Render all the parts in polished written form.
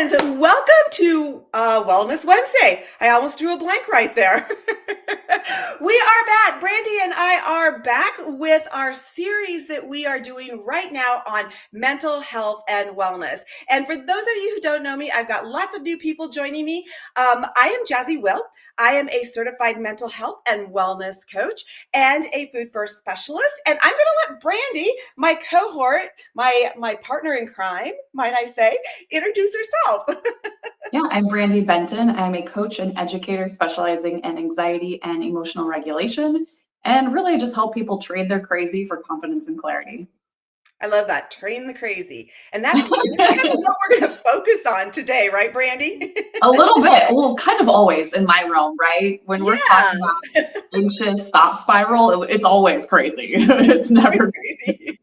friends, welcome to Wellness Wednesday. I almost drew a blank right there. We are back. Brandy and I are back with our series that we are doing right now on mental health and wellness. And for those of you who don't know me, I've got lots of new people joining me. I am Jazzy Will. I am a certified mental health and wellness coach and a food first specialist. And I'm going to let Brandy, my cohort, my partner in crime, might I say, introduce herself. Yeah, I'm Brandy Benton. I'm a coach and educator specializing in anxiety and emotional regulation, and really just help people trade their crazy for confidence and clarity. I love that. Train the crazy. And that's really kind of what we're going to focus on today, right, Brandy? A little bit, well, kind of always in my realm, right? When we're Yeah. talking about anxious thought spiral, it's always crazy. It's Always never. crazy.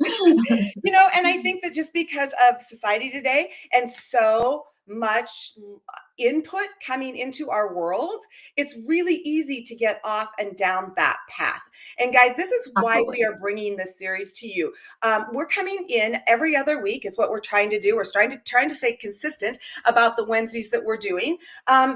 And I think that just because of society today and so much input coming into our world, it's really easy to get off and down that path. And guys, this is why we Absolutely. are bringing this series to you. We're coming in every other week is what we're trying to do. We're trying to stay consistent about the Wednesdays that we're doing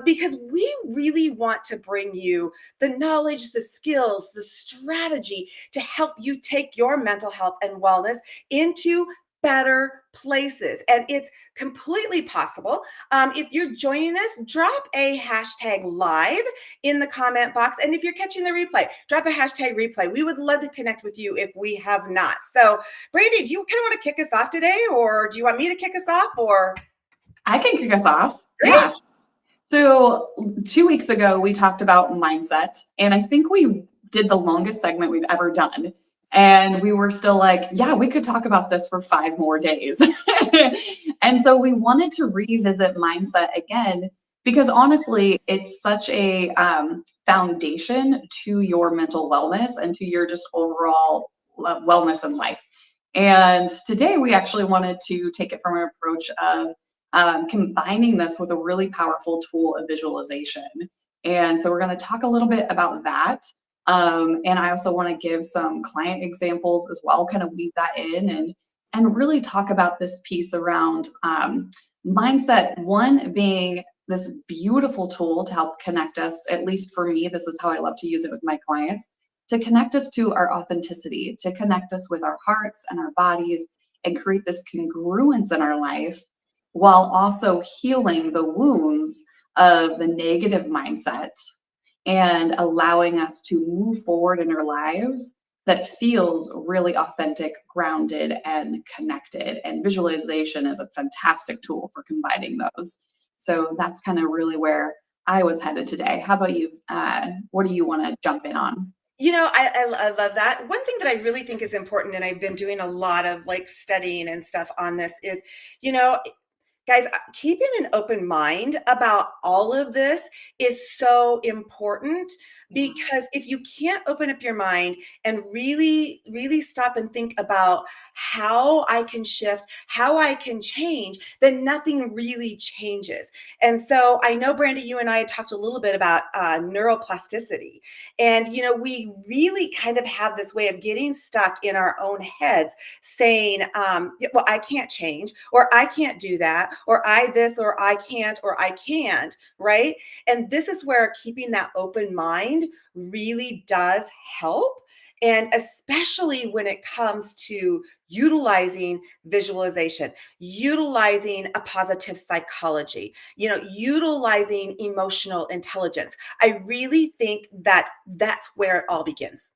because we really want to bring you the knowledge, the skills, the strategy to help you take your mental health and wellness into better places. And it's completely possible. If you're joining us, drop a hashtag live in the comment box. And if you're catching the replay, drop a hashtag replay. We would love to connect with you if we have not. So, Brandy, do you kind of want to kick us off today, or do you want me to kick us off? Or I can kick us off. great. Yeah. So 2 weeks ago, we talked about mindset, and I think we did the longest segment we've ever done. And we were still like, yeah, we could talk about this for 5 more days. And so we wanted to revisit mindset again, because honestly, it's such a foundation to your mental wellness and to your just overall wellness in life. And today we actually wanted to take it from an approach of combining this with a really powerful tool of visualization. And so we're going to talk a little bit about that. And I also want to give some client examples as well, kind of weave that in and really talk about this piece around mindset, one being this beautiful tool to help connect us, at least for me, this is how I love to use it with my clients, to connect us to our authenticity, to connect us with our hearts and our bodies and create this congruence in our life while also healing the wounds of the negative mindset and allowing us to move forward in our lives that feels really authentic, grounded, and connected. And visualization is a fantastic tool for combining those. So that's kind of really where I was headed today. How about you? What do you want to jump in on? I love that. One thing that I really think is important, and I've been doing a lot of like studying and stuff on this, is, you know, guys, keeping an open mind about all of this is so important because if you can't open up your mind and really, really stop and think about how I can shift, how I can change, then nothing really changes. And so I know, Brandy, you and I had talked a little bit about neuroplasticity. And, we really kind of have this way of getting stuck in our own heads saying, well, I can't change, or I can't do that, or I this, or I can't, right? And this is where keeping that open mind really does help. And especially when it comes to utilizing visualization, utilizing a positive psychology, utilizing emotional intelligence. I really think that that's where it all begins.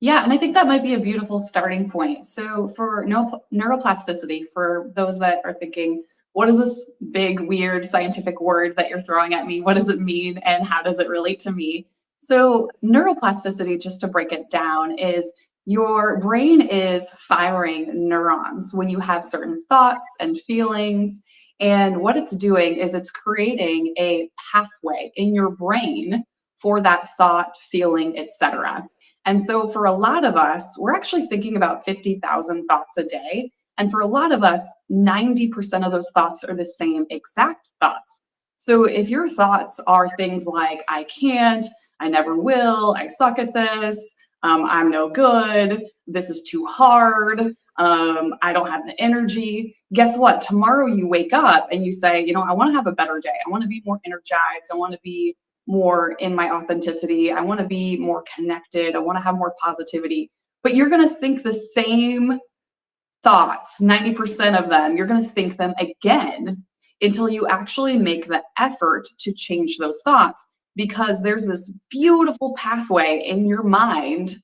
Yeah, and I think that might be a beautiful starting point. So for neuroplasticity, for those that are thinking, what is this big, weird scientific word that you're throwing at me? What does it mean and how does it relate to me? So neuroplasticity, just to break it down, is your brain is firing neurons when you have certain thoughts and feelings. And what it's doing is it's creating a pathway in your brain for that thought, feeling, etc. And so for a lot of us, we're actually thinking about 50,000 thoughts a day. And for a lot of us, 90% of those thoughts are the same exact thoughts. So if your thoughts are things like, I can't, I never will, I suck at this, I'm no good, this is too hard, I don't have the energy. Guess what? Tomorrow you wake up and you say, I want to have a better day. I want to be more energized. I want to be more in my authenticity. I want to be more connected. I want to have more positivity. But you're going to think the same thoughts, 90% of them, you're going to think them again until you actually make the effort to change those thoughts, because there's this beautiful pathway in your mind,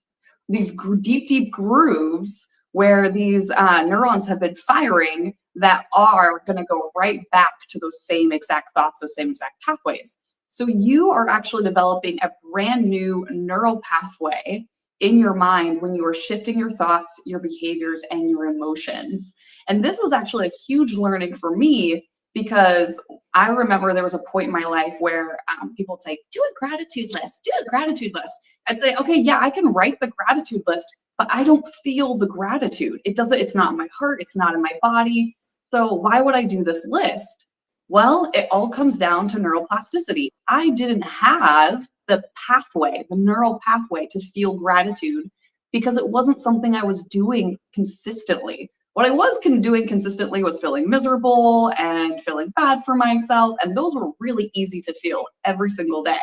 these deep, deep grooves where these neurons have been firing that are going to go right back to those same exact thoughts, those same exact pathways. So you are actually developing a brand new neural pathway in your mind when you are shifting your thoughts, your behaviors, and your emotions. And this was actually a huge learning for me, because I remember there was a point in my life where people would say, do a gratitude list, do a gratitude list. I'd say, okay, yeah, I can write the gratitude list, but I don't feel the gratitude. It's not in my heart, it's not in my body. So why would I do this list? Well, it all comes down to neuroplasticity. I didn't have the pathway, the neural pathway to feel gratitude, because it wasn't something I was doing consistently. What I was doing consistently was feeling miserable and feeling bad for myself. And those were really easy to feel every single day.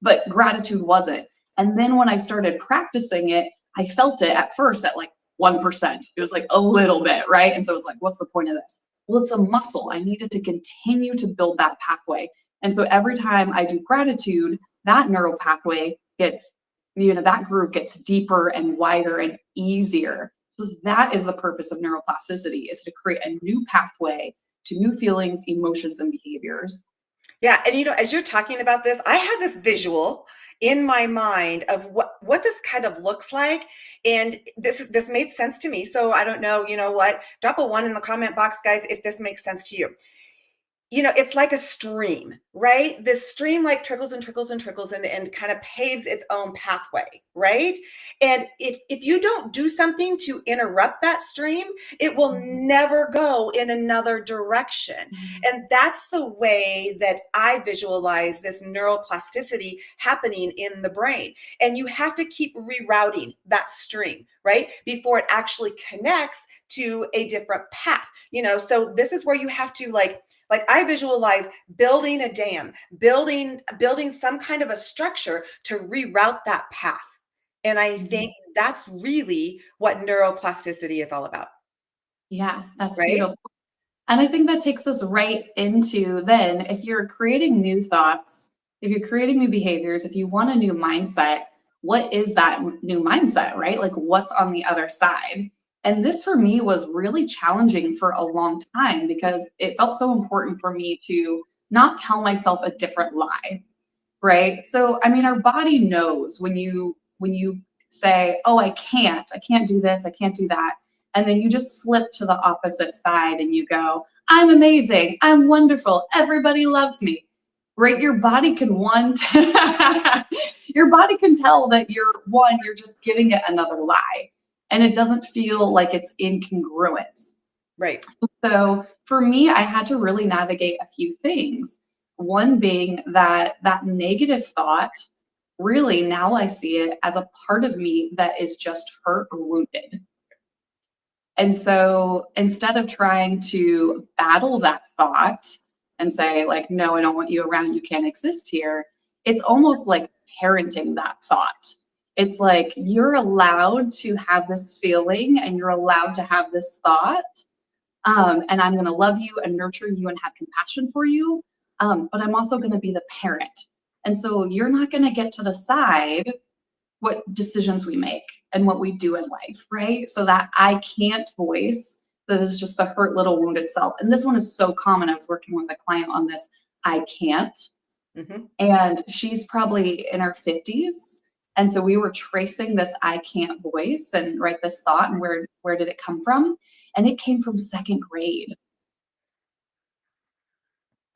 But gratitude wasn't. And then when I started practicing it, I felt it at first at like 1%. It was like a little bit, right? And so I was like, what's the point of this? Well, it's a muscle. I needed to continue to build that pathway. And so every time I do gratitude, that neural pathway gets, that groove gets deeper and wider and easier. So that is the purpose of neuroplasticity, is to create a new pathway to new feelings, emotions, and behaviors. Yeah, and as you're talking about this, I had this visual in my mind of what this kind of looks like, and this made sense to me. So I don't know, what? Drop a 1 in the comment box, guys, if this makes sense to you. It's like a stream, right? This stream like trickles and trickles and trickles and kind of paves its own pathway, right? And if you don't do something to interrupt that stream, it will never go in another direction. And that's the way that I visualize this neuroplasticity happening in the brain. And you have to keep rerouting that stream, right? Before it actually connects to a different path, so this is where you have to like I visualize building a dam, building some kind of a structure to reroute that path. And I think that's really what neuroplasticity is all about. Yeah, that's right? beautiful. And I think that takes us right into then, if you're creating new thoughts, if you're creating new behaviors, if you want a new mindset, what is that new mindset, right? Like what's on the other side? And this for me was really challenging for a long time, because it felt so important for me to not tell myself a different lie, right? So, I mean, our body knows when you say, oh, I can't do this, I can't do that. And then you just flip to the opposite side and you go, I'm amazing, I'm wonderful, everybody loves me, right? Your body can your body can tell that you're just giving it another lie, and it doesn't feel like it's incongruence. Right. So for me, I had to really navigate a few things. One being that negative thought, really now I see it as a part of me that is just hurt or wounded. And so instead of trying to battle that thought and say like, no, I don't want you around, you can't exist here, it's almost like parenting that thought. It's like, you're allowed to have this feeling and you're allowed to have this thought. And I'm going to love you and nurture you and have compassion for you. But I'm also going to be the parent. And so you're not going to get to decide what decisions we make and what we do in life, right? So that I can't voice, that is just the hurt little wounded self. And this one is so common. I was working with a client on this, I can't. And she's probably in her 50s. And so we were tracing this I can't voice and write this thought, and where did it come from? And it came from second grade.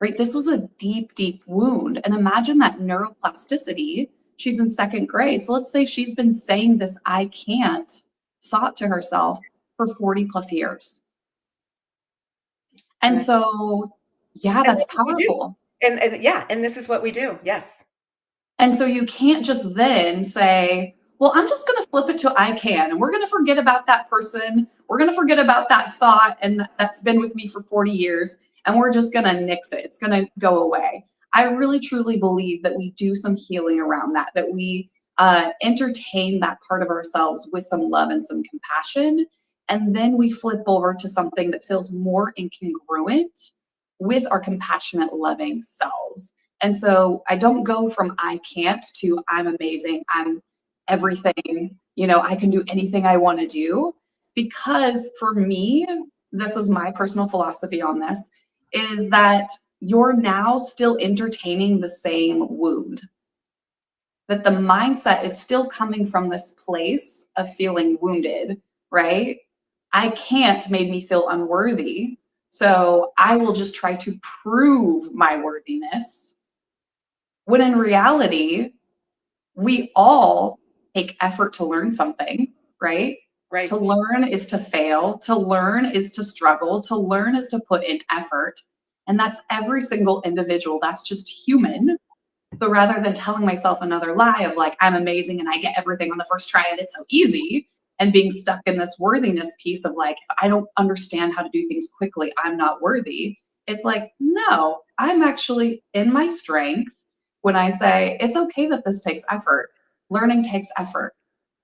Right? This was a deep, deep wound. And imagine that neuroplasticity. She's in second grade. So let's say she's been saying this I can't thought to herself for 40 plus years. And so, yeah, that's powerful. And yeah, and this is what we do. Yes. And so you can't just then say, well, I'm just going to flip it to I can, and we're going to forget about that person. we're going to forget about that thought. And that's been with me for 40 years. And we're just going to nix it. It's going to go away. I really, truly believe that we do some healing around that, that we entertain that part of ourselves with some love and some compassion. And then we flip over to something that feels more incongruent with our compassionate, loving selves. And so I don't go from I can't to I'm amazing, I'm everything, I can do anything I want to do. Because for me, this is my personal philosophy on this, is that you're now still entertaining the same wound. That the mindset is still coming from this place of feeling wounded, right? I can't made me feel unworthy. So I will just try to prove my worthiness. When in reality, we all take effort to learn something, right? Right. To learn is to fail. To learn is to struggle. To learn is to put in effort. And that's every single individual. That's just human. So rather than telling myself another lie of like, I'm amazing and I get everything on the first try and it's so easy, and being stuck in this worthiness piece of like, if I don't understand how to do things quickly, I'm not worthy. It's like, no, I'm actually in my strength when I say, it's okay that this takes effort. Learning takes effort.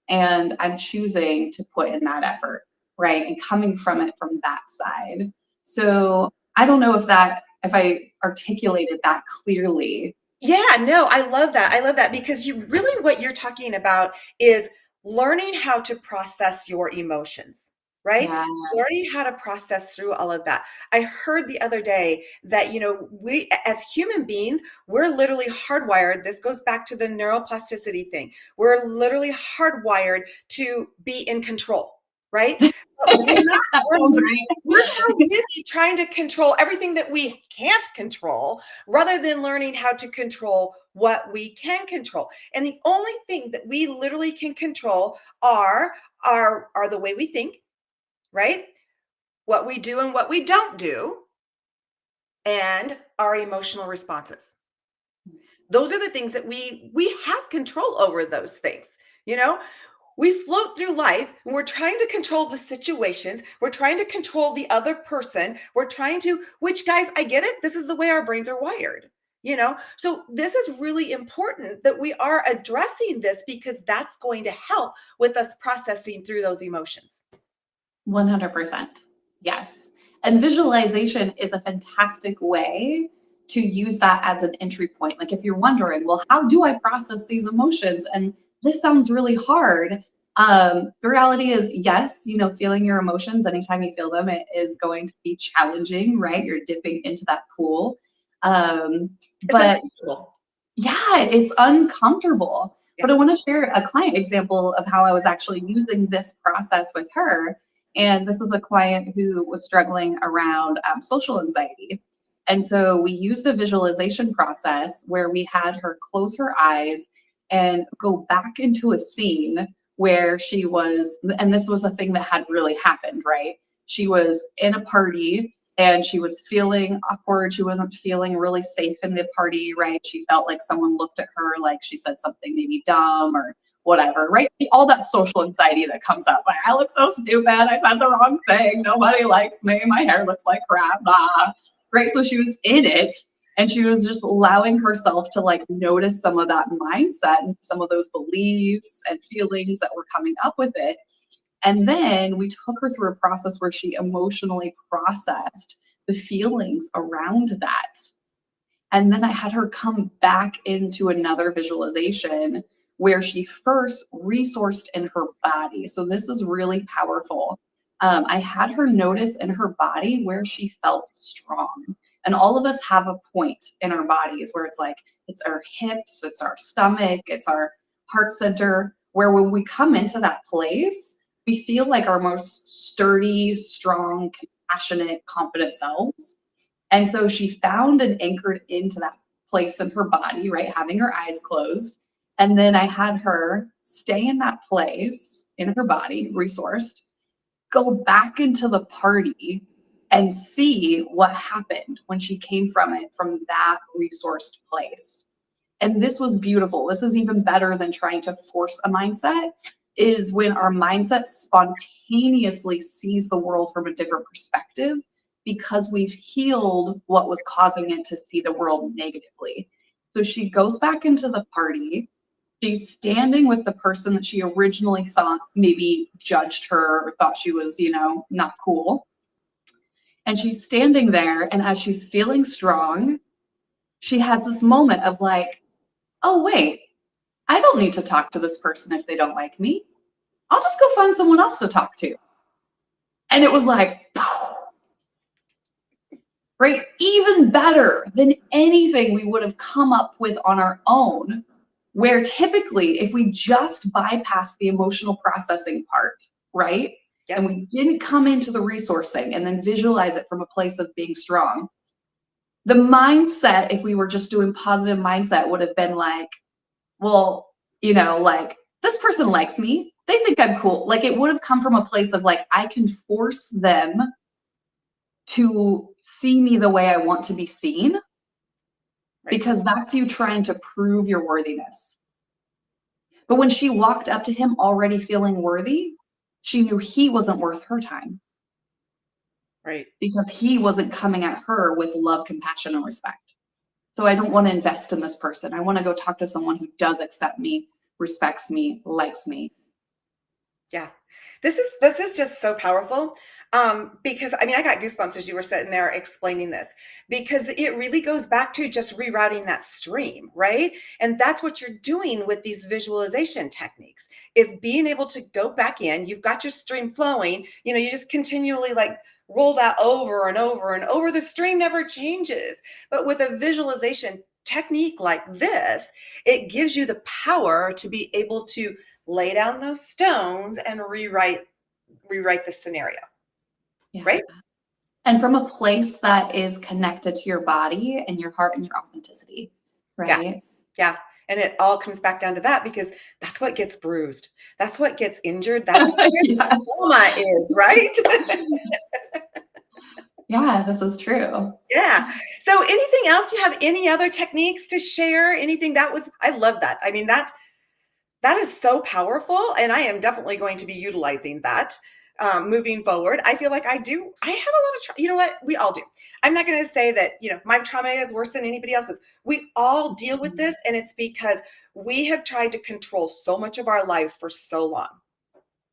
And I'm choosing to put in that effort, right? And coming from it from that side. So I don't know if I articulated that clearly. Yeah, no, I love that. I love that because what you're talking about is learning how to process your emotions, right? Yeah. Learning how to process through all of that. I heard the other day that, we as human beings, we're literally hardwired. This goes back to the neuroplasticity thing. We're literally hardwired to be in control, right? But we're so busy trying to control everything that we can't control rather than learning how to control what we can control. And the only thing that we literally can control are the way we think, right? What we do and what we don't do, and our emotional responses. Those are the things that we have control over those things, we float through life and we're trying to control the situations. We're trying to control the other person. Which guys, I get it. This is the way our brains are wired, So this is really important that we are addressing this because that's going to help with us processing through those emotions. 100%. Yes. And visualization is a fantastic way to use that as an entry point. Like if you're wondering, well, how do I process these emotions? And this sounds really hard. The reality is, yes, feeling your emotions anytime you feel them, it is going to be challenging, right? You're dipping into that pool. But yeah, it's uncomfortable. Yeah. But I want to share a client example of how I was actually using this process with her. And this is a client who was struggling around social anxiety. And so we used a visualization process where we had her close her eyes and go back into a scene where she was, and this was a thing that had really happened, right? She was in a party and she was feeling awkward. She wasn't feeling really safe in the party, right? She felt like someone looked at her like she said something maybe dumb or whatever, right? All that social anxiety that comes up. Like, I look so stupid. I said the wrong thing. Nobody likes me. My hair looks like crap. Blah. Right. So she was in it and she was just allowing herself to like notice some of that mindset and some of those beliefs and feelings that were coming up with it. And then we took her through a process where she emotionally processed the feelings around that. And then I had her come back into another visualization where she first resourced in her body. So this is really powerful. I had her notice in her body where she felt strong. And all of us have a point in our bodies where it's like, it's our hips, it's our stomach, it's our heart center, where when we come into that place, we feel like our most sturdy, strong, compassionate, confident selves. And so she found and anchored into that place in her body, right? Having her eyes closed. And then I had her stay in that place in her body, resourced, go back into the party and see what happened when she came from it, from that resourced place. And this was beautiful. This is even better than trying to force a mindset is when our mindset spontaneously sees the world from a different perspective because we've healed what was causing it to see the world negatively. So she goes back into the party. She's standing with the person that she originally thought maybe judged her or thought she was, not cool. And she's standing there, and as she's feeling strong, she has this moment of like, oh, wait, I don't need to talk to this person if they don't like me. I'll just go find someone else to talk to. And it was like, right? Even better than anything we would have come up with on our own, where typically if we just bypass the emotional processing part, right? Yep. And we didn't come into the resourcing and then visualize it from a place of being strong, the mindset, if we were just doing positive mindset, would have been like, well, like this person likes me. They think I'm cool. Like it would have come from a place of like, I can force them to see me the way I want to be seen, because that's you trying to prove your worthiness. But when she walked up to him already feeling worthy, she knew he wasn't worth her time. Right. Because he wasn't coming at her with love, compassion, and respect. So I don't want to invest in this person. I want to go talk to someone who does accept me, respects me, likes me. Yeah. This is just so powerful. Because I got goosebumps as you were sitting there explaining this, because it really goes back to just rerouting that stream, right? And that's what you're doing with these visualization techniques, is being able to go back in. You've got your stream flowing, you just continually like roll that over and over and over. The stream never changes. But with a visualization technique like this, it gives you the power to be able to lay down those stones and rewrite the scenario. Yeah. Right? And from a place that is connected to your body and your heart and your authenticity, right? Yeah. And it all comes back down to that, because that's what gets bruised. That's what gets injured. That's where the trauma is, right? Yeah, this is true. Yeah. So anything else? You have any other techniques to share? Anything I love that. That is so powerful. And I am definitely going to be utilizing that. Moving forward, I feel like I have a lot of, you know what? We all do. I'm not going to say that, my trauma is worse than anybody else's. We all deal with this. And it's because we have tried to control so much of our lives for so long.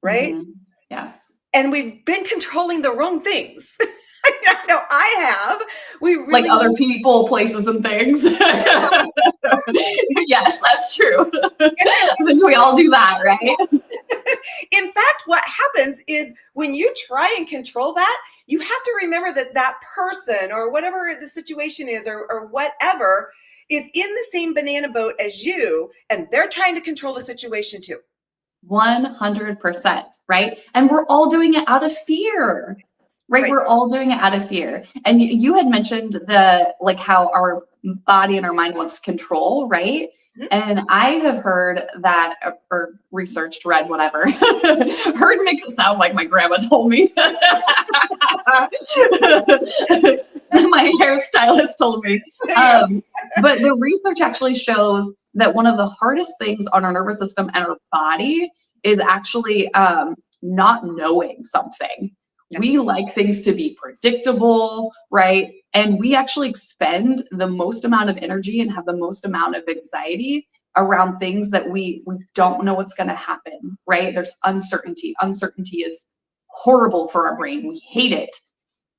Right? Mm-hmm. Yes. And we've been controlling the wrong things. I know I have. We really like other people, places, and things. Yes, that's true. I think we all do that, right? In fact, what happens is when you try and control that, you have to remember that person or whatever the situation is or whatever is in the same banana boat as you, and they're trying to control the situation too. 100%, right? And we're all doing it out of fear. Right? We're all doing it out of fear. And you had mentioned how our body and our mind wants control, right? Mm-hmm. And I have heard that, or researched, read, whatever. Heard makes it sound like my grandma told me. My hairstylist told me. But the research actually shows that one of the hardest things on our nervous system and our body is actually not knowing something. We like things to be predictable, right? And we actually expend the most amount of energy and have the most amount of anxiety around things that we don't know what's going to happen, right? There's uncertainty. Uncertainty is horrible for our brain. We hate it.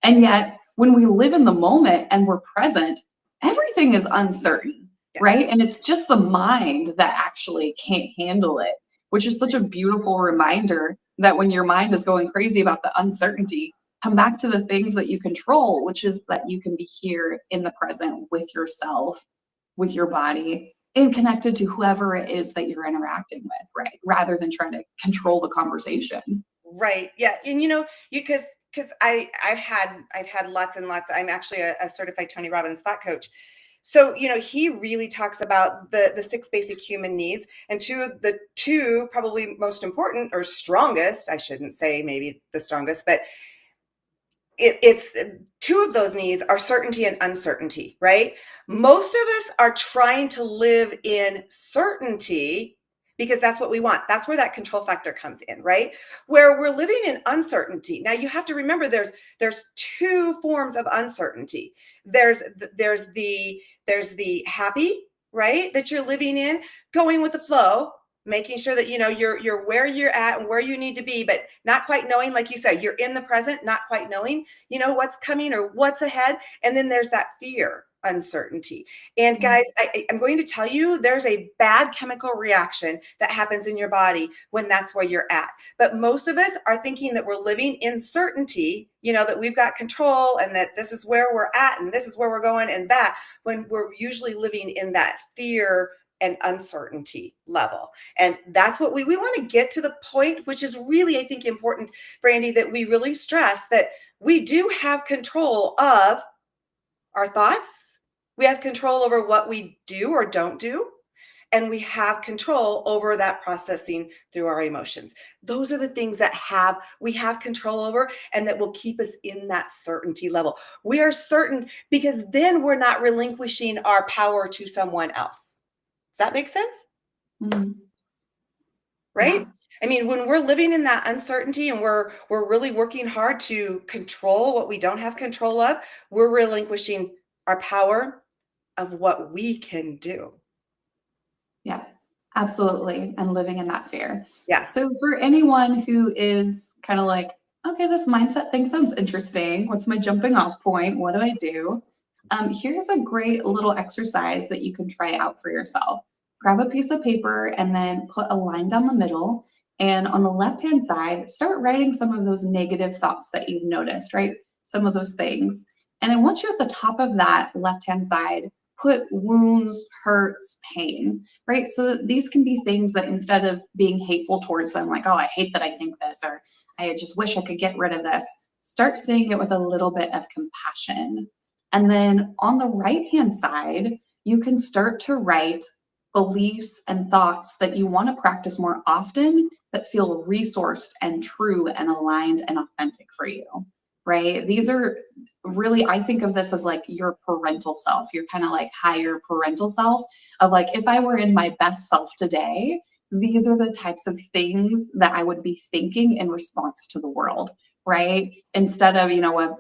And yet, when we live in the moment and we're present, everything is uncertain, right? And it's just the mind that actually can't handle it, which is such a beautiful reminder that when your mind is going crazy about the uncertainty, come back to the things that you control, which is that you can be here in the present with yourself, with your body, and connected to whoever it is that you're interacting with, right? Rather than trying to control the conversation. Right. Yeah. And because I've had lots and lots. I'm actually a certified Tony Robbins thought coach. So, he really talks about the 6 basic human needs, and two probably most important or strongest, I shouldn't say maybe the strongest, but it's 2 of those needs are certainty and uncertainty, right? Most of us are trying to live in certainty because that's what we want. That's where that control factor comes in, right? Where we're living in uncertainty. Now you have to remember there's two forms of uncertainty. There's the happy, right? That you're living in, going with the flow, making sure that you're where you're at and where you need to be, but not quite knowing, like you said, you're in the present, not quite knowing what's coming or what's ahead. And then there's that fear, uncertainty. And guys, I'm going to tell you, there's a bad chemical reaction that happens in your body when that's where you're at. But most of us are thinking that we're living in certainty, that we've got control and that this is where we're at and this is where we're going, and that, when we're usually living in that fear and uncertainty level. And that's what we want to get to the point, which is really, I think, important, Brandy, that we really stress that we do have control of our thoughts. We have control over what we do or don't do. And we have control over that processing through our emotions. Those are the things that we have control over, and that will keep us in that certainty level. We are certain because then we're not relinquishing our power to someone else. Does that make sense? Mm-hmm. Right? Yeah. I mean, when we're living in that uncertainty and we're really working hard to control what we don't have control of, we're relinquishing our power of what we can do. Yeah, absolutely. And living in that fear. Yeah. So for anyone who is kind of like, okay, this mindset thing sounds interesting. What's my jumping off point? What do I do? Here's a great little exercise that you can try out for yourself. Grab a piece of paper and then put a line down the middle. And on the left-hand side, start writing some of those negative thoughts that you've noticed, right? Some of those things. And then once you're at the top of that left-hand side, put wounds, hurts, pain, right? So these can be things that, instead of being hateful towards them, like, oh, I hate that I think this, or I just wish I could get rid of this, start seeing it with a little bit of compassion. And then on the right-hand side, you can start to write beliefs and thoughts that you want to practice more often that feel resourced and true and aligned and authentic for you, right? These are really, I think of this as like your parental self, your kind of like higher parental self of like, if I were in my best self today, these are the types of things that I would be thinking in response to the world, right? Instead of,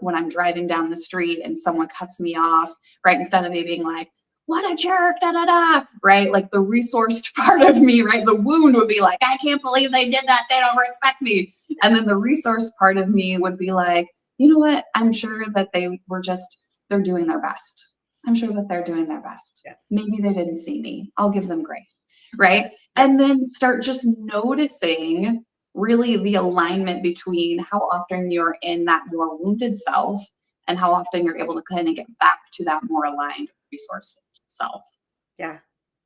when I'm driving down the street and someone cuts me off, right? Instead of me being like, what a jerk, da da da, right? Like the resourced part of me, right? The wound would be like, I can't believe they did that. They don't respect me. And then the resource part of me would be like, you know what? I'm sure that they're doing their best. I'm sure that they're doing their best. Yes. Maybe they didn't see me. I'll give them grace, right? And then start just noticing really the alignment between how often you're in that more wounded self and how often you're able to kind of get back to that more aligned resource self. Yeah.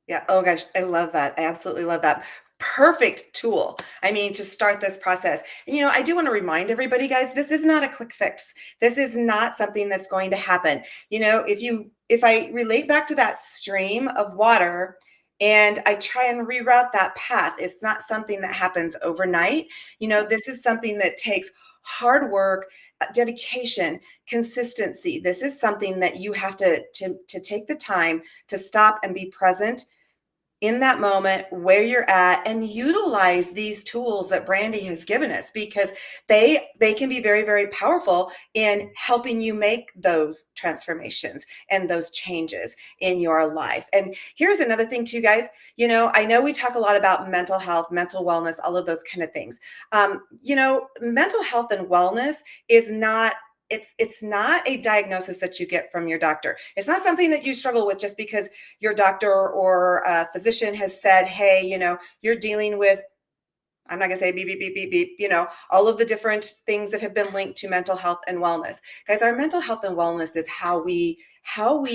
Yeah. Oh gosh, I love that. I absolutely love that. Perfect tool. I mean, to start this process. And, I do want to remind everybody, guys, this is not a quick fix. This is not something that's going to happen. If I relate back to that stream of water and I try and reroute that path, it's not something that happens overnight. This is something that takes hard work, dedication, consistency. This is something that you have to take the time to stop and be present in that moment where you're at and utilize these tools that Brandy has given us, because they can be very, very powerful in helping you make those transformations and those changes in your life. And here's another thing too, guys. I know we talk a lot about mental health, mental wellness, all of those kind of things. Mental health and wellness is not it's not a diagnosis that you get from your doctor. It's not something that you struggle with just because your doctor or a physician has said, hey, you're dealing with, I'm not going to say beep, beep, beep, beep, beep, all of the different things that have been linked to mental health and wellness. Guys, our mental health and wellness is how we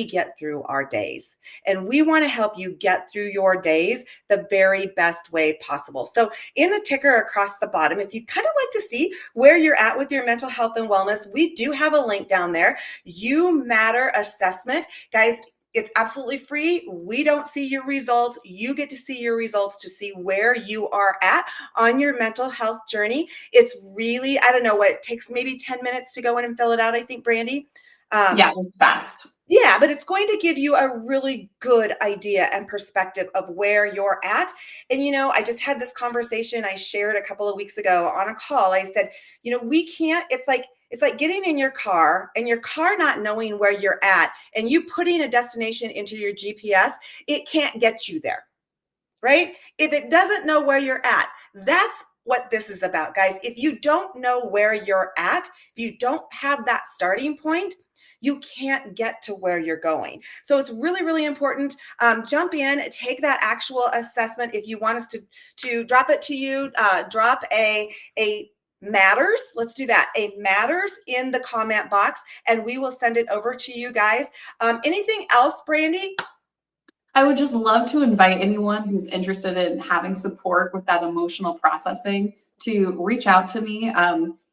get through our days. And we want to help you get through your days the very best way possible. So in the ticker across the bottom, if you kind of like to see where you're at with your mental health and wellness, we do have a link down there. You Matter assessment. Guys, it's absolutely free. We don't see your results. You get to see your results to see where you are at on your mental health journey. It's really, I don't know what, it takes maybe 10 minutes to go in and fill it out, I think, Brandy. Yeah, it's fast. Yeah, but it's going to give you a really good idea and perspective of where you're at. And, I just had this conversation I shared a couple of weeks ago on a call. I said, we can't, it's like getting in your car and your car not knowing where you're at and you putting a destination into your GPS, it can't get you there, right? If it doesn't know where you're at, that's what this is about, guys. If you don't know where you're at, if you don't have that starting point, you can't get to where you're going. So it's really, really important. Jump in, take that actual assessment. If you want us to drop it to you, drop a matters. Let's do that. A matters in the comment box, and we will send it over to you guys. Anything else, Brandy? I would just love to invite anyone who's interested in having support with that emotional processing to reach out to me.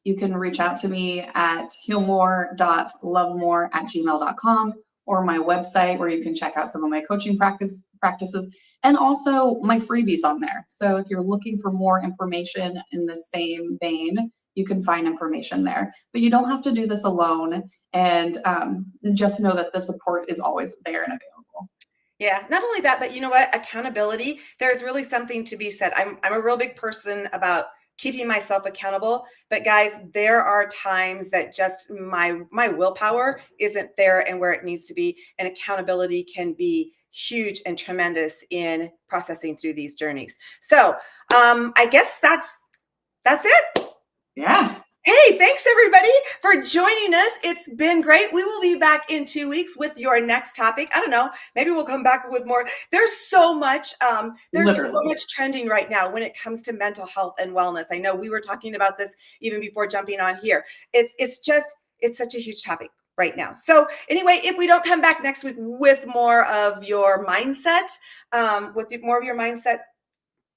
You can reach out to me at healmore.lovemore@gmail.com or my website where you can check out some of my coaching practices and also my freebies on there. So if you're looking for more information in the same vein, you can find information there. But you don't have to do this alone, and just know that the support is always there and available. Yeah, not only that, but you know what? Accountability, there's really something to be said. I'm a real big person about keeping myself accountable, but guys, there are times that just my willpower isn't there and where it needs to be, and accountability can be huge and tremendous in processing through these journeys. So, I guess that's it. Yeah. Hey, thanks everybody for joining us. It's been great. We will be back in 2 weeks with your next topic. I don't know. Maybe we'll come back with more. There's so much. There's so Literally. much trending right now when it comes to mental health and wellness. I know we were talking about this even before jumping on here. It's such a huge topic right now. So anyway, if we don't come back next week with more of your mindset, more of your mindset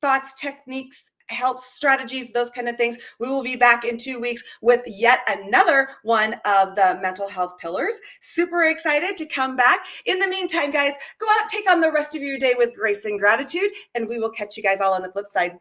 thoughts, techniques, helps, strategies, those kind of things. We will be back in 2 weeks with yet another one of the mental health pillars. Super excited to come back. In the meantime, guys, go out, take on the rest of your day with grace and gratitude, and we will catch you guys all on the flip side.